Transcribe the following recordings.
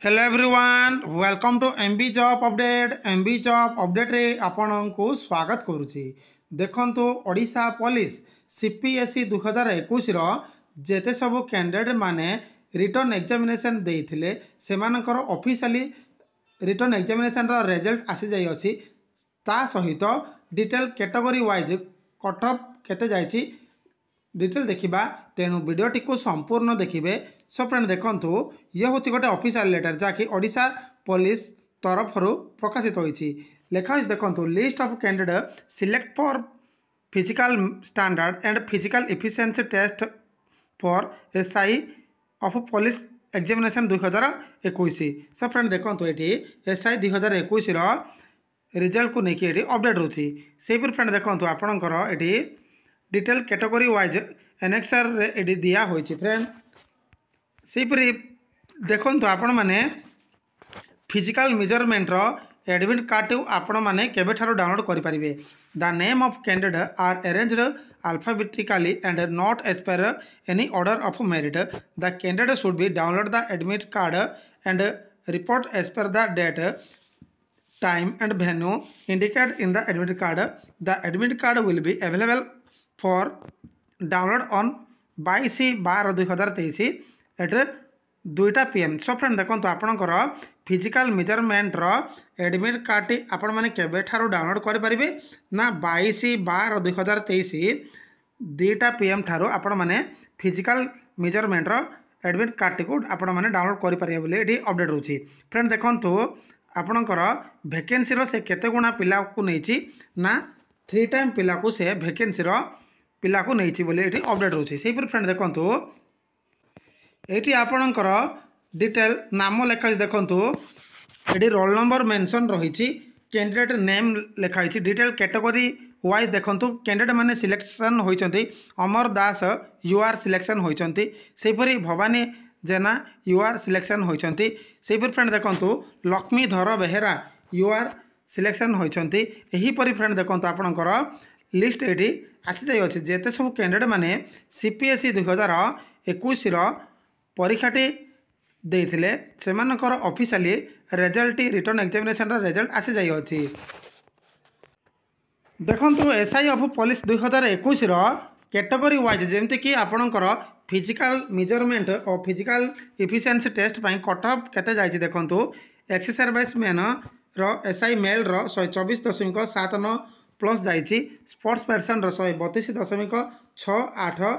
Hello everyone welcome to MB job update. MB job update रे आपन को स्वागत करुच्ची। देखंतु ओडिशा पुलिस सीपीएसई 2021 रो जेते सब कैंडिडेट माने रिटर्न एग्जामिनेशन देइथिले सेमानकर ऑफिशियली रिटर्न एग्जामिनेशन रो रिजल्ट आसी जाई अछि। ता सहित detail category wise cut off केते जाईची डिटेल देखा तेणु वीडियोटी को संपूर्ण देखिए। सो फ्रेंड देखंतु ये हूँ गोटे ऑफिशियल लेटर जहाँकि ओडिशा पुलिस तरफ प्रकाशित होती लेखा देखंतु list of candidate select for physical standard and physical efficiency test for SI of police examination 2021। So friend देखंतु ये एसआई 2021 रिजल्ट को लेकिन अपडेट रोची से फ्रेंड देखंतु आपणकर ये डिटेल कैटेगरी वाइज एनेक्सर रे दिया होइछि। फ्रेंड सेपरी देखंतु आपण माने फिजिकल मेजरमेंट रो एडमिट कार्ड आपण माने केबे ठारो डाउनलोड करि परिबे। The name of candidate are arranged alphabetically and not as per any order of merit. The candidate should be download the admit card and report as per the date time and venue indicated in the admit card. The admit card will be available for download on 22/12/2023 at 2टा PM। So friend देखो आपणकर physical measurement रो admit card आपण माने केबे ठारो download करि परिबे ना 22/12/2023 2टा PM ठारो आपण माने फिजिकल मेजरमेंट रो एडमिट कार्ड को आपण माने डाउनलोड करि परिबे बोले एडी अपडेट होची। फ्रेंड देखंतु आपणकर वैकेंसी रो से केते गुणा पिला को नैची ना 3 टाइम पिला को से वैकेंसी रो पिला को नहीं बोले ये अपडेट होची। से फ्रेंड देखंतु ये आपणकर डिटेल नाम लेखाई देखंतु ये रोल नंबर मेंशन रही कैंडिडेट नेम लिखाई डिटेल कैटेगरी वाइज देखंतु कैंडिडेट माने सिलेक्शन होइचंती अमर दास यूआर सिलेक्शन होइचंती सेपरी भवानी जेना यूआर सिलेक्शन होइचंती। सेपरी फ्रेंड देखंतु लक्ष्मीधर बेहेरा यूआर सिलेक्शन होइचंती। एही परी फ्रेंड देखंतु आपणकर लिस्ट ये आसी जाई अछि जेते सब कैंडिडेट माने सीपीएसई 2021 परीक्षाटी देइथिले सेमानकर officially result return examination result आसी जाई अछि। देखंतु SI of police 2021 category wise जेमति कि आपणकर फिजिकल मेजरमेंट और फिजिकल एफिशिएंसी टेस्ट पई कट ऑफ केते जाई देखंतु एक्स सर्विस मैन रो एसआई मेल रो 124.79 प्लस जाइए। स्पोर्ट्स पर्सन 132.68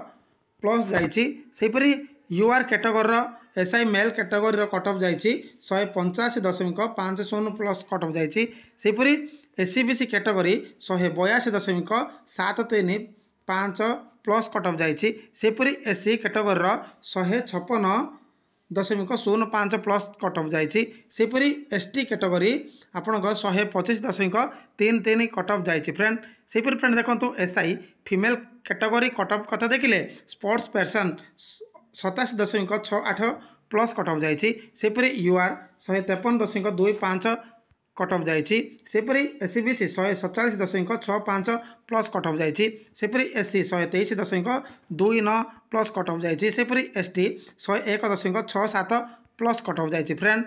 प्लस जाइए। UR category SI male category cut off जाइए 185.50 प्लस कट ऑफ जाइए। SCBC category 182.735 plus cut off जाइए। SC category 156.05 plus cut off जाइए। एसटी कैटेगरी आपणक 125.33 कट ऑफ जाइए। Friend से friend देखो SI female category cut of कथा देखिले sports person 87.68 plus cut off जाइए। यूआर 153.25 कट ऑफ जाइए। एससीबीसी 147.65 प्लस कट ऑफ जाइए। एससी 123.29 प्लस कट ऑफ जाइए। एसटी 101.67 प्लस कट ऑफ जाइए। फ्रेंड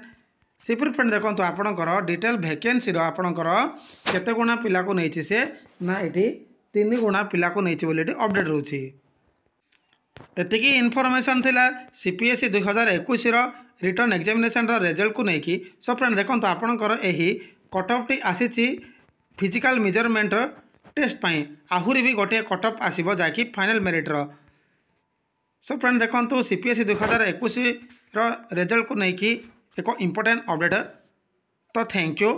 से फ्रेंड देखो आपणकर डिटेल वैकेंसी आपणकर केते गुणा पिला को नहीं से ना ये 3 गुणा पिला को नहीं बोले अपडेट रोची। एतिकी इनफॉरमेशन थिला सीपीएसई 2021 रिटर्न एग्जामिनेशन रिजल्ट को लेकिन। सो फ्रेंड देखो आपणकर यही कट ऑफ टी आसी फिजिकल मेजरमेंट टेस्ट पाई आहुरी भी गोटे कट ऑफ आसीबो जाकि फाइनल मेरिट रो। सो फ्रेंड देखो सीपीएसई 2021 रिजल्ट को लेकिन एक इम्पोर्टेंट अपडेट। तो थैंक यू।